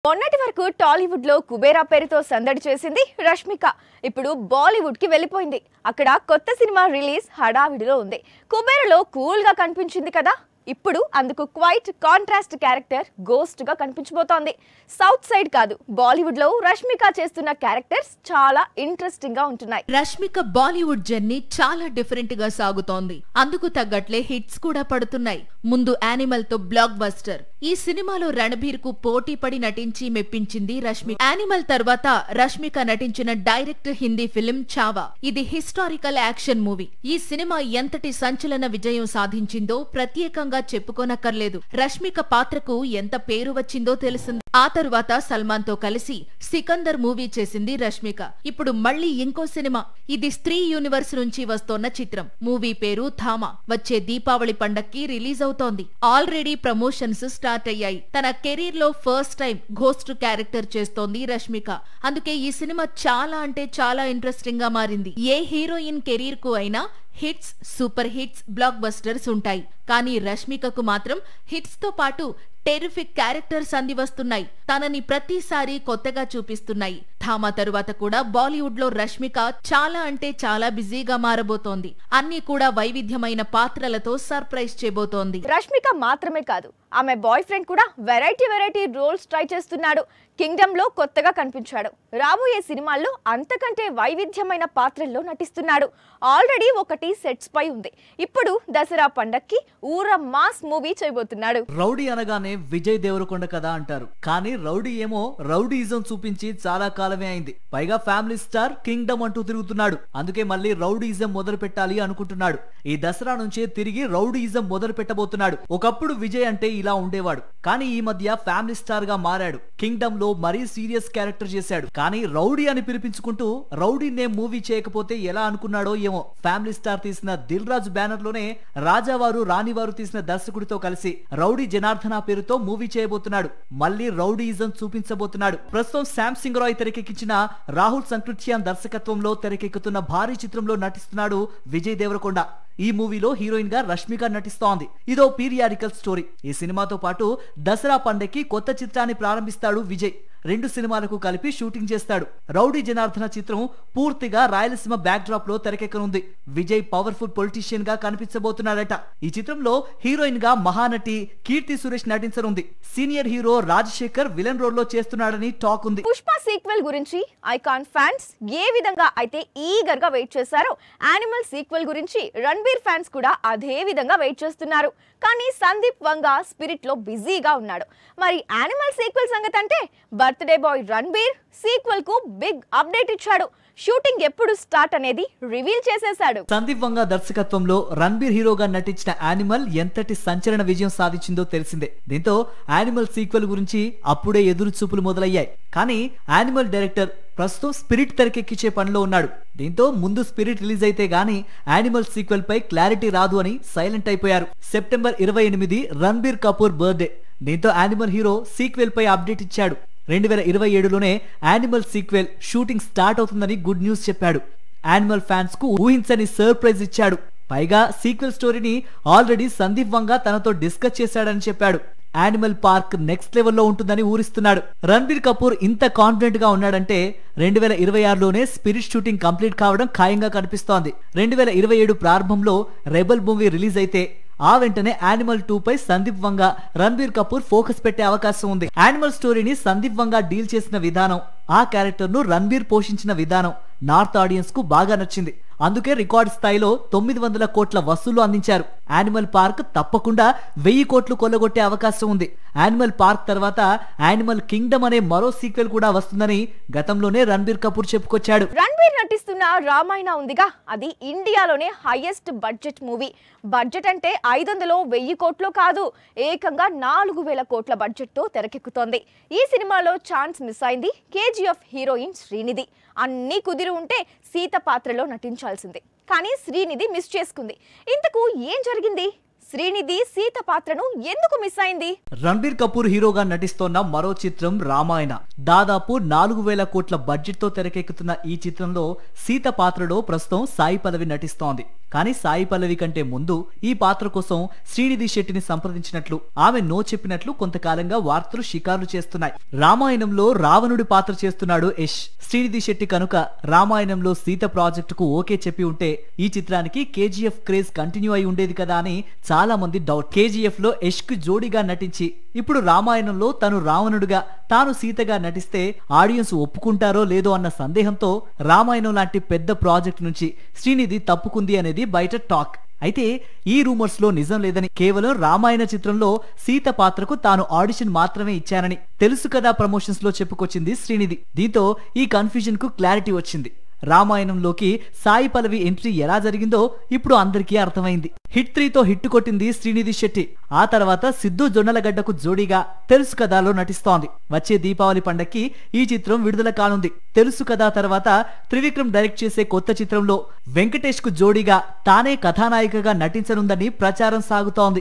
మొన్నటి వరకు టాలీవుడ్ లో కుబేరా పేరుతో సందడి చేసింది రష్మిక. ఇప్పుడు బాలీవుడ్ కి వెళ్ళిపోయింది. అక్కడ కొత్త సినిమా రిలీజ్ హడావిడిలో ఉంది. కుబేరాలో కూల్ గా కనిపించింది కదా, ఇప్పుడు అందుకు క్వైట్ కాంట్రాస్ట్ క్యారెక్టర్ గోస్ట్ గా కనిపించబోతోంది. సౌత్ సైడ్ కాదు, బాలీవుడ్ లో రష్మిక చేస్తున్న క్యారెక్టర్స్ చాలా ఇంట్రెస్టింగ్ గా ఉంటున్నాయి. రష్మిక బాలీవుడ్ జర్నీ చాలా డిఫరెంట్ గా సాగుతోంది. అందుకు తగ్గట్లే హిట్స్ కూడా పడుతున్నాయి. ముందు యానిమల్ తో బ్లాక్ బస్టర్. ఈ సినిమాలో రణబీర్ కు పోటీ పడి నటించి మెప్పించింది రష్మిక. యానిమల్ తర్వాత రష్మిక నటించిన డైరెక్ట్ హిందీ ఫిల్మ్ చావా. ఇది హిస్టారికల్ యాక్షన్ మూవీ. ఈ సినిమా ఎంతటి సంచలన విజయం సాధించిందో ప్రత్యేకంగా చెప్పుకోనక్కర్లేదు. రష్మిక పాత్రకు ఎంత పేరు వచ్చిందో తెలిసింది. ఆ తరువాత సల్మాన్ తో కలిసి సికందర్ మూవీ చేసింది రష్మిక. ఇప్పుడు మళ్లీ ఇంకో సినిమా. ఇది స్త్రీ యూనివర్స్ నుంచి వస్తోన్న చిత్రం. మూవీ పేరు ధామా. వచ్చే దీపావళి పండక్కి రిలీజ్ అవుతోంది. ఆల్రెడీ ప్రమోషన్స్ స్టార్ట్ అయ్యాయి. తన కెరీర్ లో ఫస్ట్ టైం ఘోస్ట్ క్యారెక్టర్ చేస్తోంది రష్మిక. అందుకే ఈ సినిమా చాలా అంటే చాలా ఇంట్రెస్టింగ్ గా మారింది. ఏ హీరోయిన్ కెరీర్ కు అయినా hits, super hits, black busters ఉంటాయి. కానీ రష్మికకు మాత్రం హిట్స్ తో పాటు టెరిఫిక్ క్యారెక్టర్స్ అంది వస్తున్నాయి. తనని ప్రతిసారి కొత్తగా చూపిస్తున్నాయి. ధామా తరువాత కూడా బాలీవుడ్ లో రష్మిక చాలా అంటే చాలా బిజీగా మారబోతోంది. అన్ని కూడా వైవిధ్యమైన పాత్రలతో సర్ప్రైజ్ చేయబోతోంది. రష్మిక మాత్రమే కాదు, ఆమె బాయ్ ఫ్రెండ్ కూడా వెరైటీ రోల్స్ ట్రై చేస్తున్నాడు. కింగ్డమ్ లో కొత్తగా కనిపించాడు. రాబోయే సినిమాల్లో అంతకంటే వైవిధ్యమైన పాత్రల్లో నటిస్తున్నాడు. ఆల్రెడీ ఒకటి సెట్స్ పై ఉంది. ఇప్పుడు దసరా పండక్కి ఊర మాస్ మూవీ చేయబోతున్నాడు. రౌడీ అనగానే విజయ్ దేవరకొండ కదా అంటారు. కానీ రౌడీ ఏమో రౌడీయిజం చూపించి చాలా కాలమే అయింది. పైగా ఫ్యామిలీ స్టార్ కింగ్డమ్ అంటూ తిరుగుతున్నాడు. అందుకే మళ్ళీ రౌడీయిజం మొదలు పెట్టాలి అనుకుంటున్నాడు. ఈ దసరా నుంచే తిరిగి రౌడీయిజం మొదలు పెట్టబోతున్నాడు. ఒకప్పుడు విజయ్ అంటే ఇలా ఉండేవాడు. కానీ ఈ మధ్య ఫ్యామిలీ స్టార్ గా మారాడు. కింగ్డమ్ లో మరీ సీరియస్ క్యారెక్టర్ చేశాడు. కానీ రౌడీ అని పిలిపించుకుంటూ రౌడీ నేమ్ మూవీ చేయకపోతే ఎలా అనుకున్నాడో ఏమో. ఫ్యామిలీ స్టార్ తీసిన దిల్ రాజు బ్యానర్ లోనే రాజావారు రాణివారు తీసిన దర్శకుడితో కలిసి రౌడీ జనార్దన పేరుతో మూవీ చేయబోతున్నాడు. మళ్ళీ రౌడీయిజం చూపించబోతున్నాడు. ప్రస్తుతం శామ్ సింగ్ రాయ్ తెరకెక్కించిన రాహుల్ సంకృత్యాన్ దర్శకత్వంలో తెరకెక్కుతున్న భారీ చిత్రంలో నటిస్తున్నాడు విజయ్ దేవరకొండ. ఈ మూవీలో హీరోయిన్ గా రష్మిక నటిస్తోంది. ఇదో పీరియాడికల్ స్టోరీ. ఈ సినిమాతో పాటు దసరా పండక్కి కొత్త చిత్రాన్ని ప్రారంభిస్తాడు విజయ్. 2 సినిమాలకు కలిపి షూటింగ్ చేస్తాడు. రౌడీ జనార్దన చిత్రం పూర్తిగా రాయలసీమ బ్యాక్ డ్రాప్ లో తెరకెక్కనుంది. విజయ్ పవర్ఫుల్ పొలిటీషియన్ గా కనిపించబోతున్నాడట. ఈ చిత్రంలో హీరోయిన్ గా మహానటి కీర్తి సురేష్ నటించనుంది. Senior hero Rajasekhar villain role లో చేస్తున్నాడని టాక్ ఉంది. పుష్ప సీక్వెల్ గురించి ఐకాన్ ఫ్యాన్స్ ఏ విధంగా అయితే ఈగర్ గా వెయిట్ చేశారో, యానిమల్ సీక్వెల్ గురించి రణబీర్ ఫ్యాన్స్ కూడా అదే విధంగా వెయిట్ చేస్తున్నారు. కానీ సందీప్ వంగ స్పిరిట్ లో బిజీగా ఉన్నాడు. మరి యానిమల్ సీక్వెల్ సంగతి అంటే బర్త్డే బాయ్ రణబీర్ సీక్వెల్ కు బిగ్ అప్డేట్ ఇచ్చాడు. షూటింగ్ ఎప్పుడు స్టార్ట్ అనేది రివీల్ చేసేశాడు. సందీప్ వంగ దర్శకత్వంలో రణబీర్ హీరోగా నటించిన యానిమల్ ఎంతటి సంచలన విజయం సాధించిందో తెలిసిందే. దీంతో యానిమల్ సీక్వెల్ గురించి అప్పుడే ఎదురు చూపులు మొదలయ్యాయి. కానీ యానిమల్ డైరెక్టర్ ప్రస్తుతం స్పిరిట్ తెరకెక్కించే పనిలో ఉన్నాడు. దీంతో ముందు స్పిరిట్ రిలీజ్ అయితే గానీ యానిమల్ సీక్వెల్ పై క్లారిటీ రాదు అని సైలెంట్ అయిపోయారు. September 28 Ranbir Kapoor birthday. దీంతో యానిమల్ హీరో సీక్వెల్ పై అప్డేట్ ఇచ్చాడు. 2027లోనే యానిమల్ సీక్వెల్ షూటింగ్ స్టార్ట్ అవుతుందని గుడ్ న్యూస్ చెప్పాడు. యానిమల్ ఫ్యాన్స్ కు ఊహించని సర్ప్రైజ్ ఇచ్చాడు. పైగా సీక్వెల్ స్టోరీని ఆల్రెడీ సందీప్ వంగ తనతో డిస్కస్ చేశాడని చెప్పాడు. యానిమల్ పార్క్ నెక్స్ట్ లెవెల్లో ఉంటుందని ఊరిస్తున్నాడు. రణబీర్ కపూర్ ఇంత కాన్ఫిడెంట్ గా ఉన్నాడంటే 2026లోనే స్పిరిట్ షూటింగ్ కంప్లీట్ కావడం ఖాయంగా కనిపిస్తోంది. 2027 ప్రారంభంలో రెబల్ మూవీ రిలీజ్ అయితే ఆ వెంటనే యానిమల్ 2 పై సందీప్ వంగ రణబీర్ కపూర్ ఫోకస్ పెట్టే అవకాశం ఉంది. యానిమల్ స్టోరీని సందీప్ వంగ డీల్ చేసిన విధానం, ఆ క్యారెక్టర్ ను రణబీర్ పోషించిన విధానం నార్త్ ఆడియన్స్ కు బాగా నచ్చింది. అందుకే రికార్డ్ స్థాయిలో 900 కోట్ల వసూళ్లు అందించారు. యానిమల్ పార్క్ తప్పకుండా 1000 కోట్లు కొల్లగొట్టే అవకాశం ఉంది. యానిమల్ పార్క్ తర్వాత యానిమల్ కింగ్డమ్ అనే మరో సీక్వెల్ కూడా వస్తుందని గతంలోనే రణబీర్ కపూర్ చెప్పుకొచ్చాడు. రణబీర్ నటిస్తున్న రామాయణ ఉందిగా, అది ఇండియాలోనే హైయెస్ట్ బడ్జెట్ మూవీ. బడ్జెట్ అంటే 500 1000 కోట్లు కాదు, ఏకంగా 4000 కోట్ల బడ్జెట్ తో తెరకెక్కుతోంది. ఈ సినిమాలో ఛాన్స్ మిస్ అయింది కేజీఎఫ్ హీరోయిన్ శ్రీనిధి. అన్ని కుదిరి ఉంటే సీత పాత్రలో నటించాల్సింది. కానీ శ్రీనిధి మిస్ చేసుకుంది. ఇంతకు ఏం జరిగింది? శ్రీనిధి సీత పాత్రను ఎందుకు మిస్ అయింది? రణబీర్ కపూర్ హీరోగా నటిస్తోన్న మరో చిత్రం రామాయణ. దాదాపు 4000 కోట్ల బడ్జెట్ తో తెరకెక్కుతున్న ఈ చిత్రంలో సీత పాత్రలో ప్రస్తుతం సాయి పల్లవి నటిస్తోంది. కానీ సాయి పల్లవి కంటే ముందు ఈ పాత్ర కోసం శ్రీనిధి శెట్టిని సంప్రదించినట్లు, ఆమె నో చెప్పినట్లు కొంతకాలంగా వార్తలు షికార్లు చేస్తున్నాయి. రామాయణంలో రావణుడి పాత్ర చేస్తున్నాడు యష్. శ్రీనిధి శెట్టి కనుక రామాయణంలో సీత ప్రాజెక్టుకు ఓకే చెప్పి ఉంటే ఈ చిత్రానికి కేజీఎఫ్ క్రేజ్ కంటిన్యూ అయి ఉండేది కదా అని చాలా మంది డౌట్. కేజీఎఫ్ లో యష్ కు జోడీగా నటించి ఇప్పుడు రామాయణంలో తను రావణుడిగా తాను సీతగా నటిస్తే ఆడియన్స్ ఒప్పుకుంటారో లేదో అన్న సందేహంతో రామాయణం లాంటి పెద్ద ప్రాజెక్ట్ నుంచి శ్రీనిధి తప్పుకుంది అనేది బయట టాక్. అయితే ఈ రూమర్స్ లో నిజం లేదని, కేవలం రామాయణ చిత్రంలో సీత పాత్రకు తాను ఆడిషన్ మాత్రమే ఇచ్చానని తెలుసు కదా ప్రమోషన్స్ లో చెప్పుకొచ్చింది శ్రీనిధి. దీంతో ఈ కన్ఫ్యూజన్ కు క్లారిటీ వచ్చింది. రామాయణంలోకి సాయి పల్లవి ఎంట్రీ ఎలా జరిగిందో ఇప్పుడు అందరికీ అర్థమైంది. హిట్ 3తో హిట్ కొట్టింది శ్రీనిధి శెట్టి. ఆ తర్వాత సిద్ధు జొన్నలగడ్డకు జోడీగా తెలుసు కథలో నటిస్తోంది. వచ్చే దీపావళి పండక్కి ఈ చిత్రం విడుదల కానుంది. తెలుసు కథ తర్వాత త్రివిక్రమ్ డైరెక్ట్ చేసే కొత్త చిత్రంలో వెంకటేష్ కు జోడీగా తానే కథానాయికగా నటించనుందని ప్రచారం సాగుతోంది.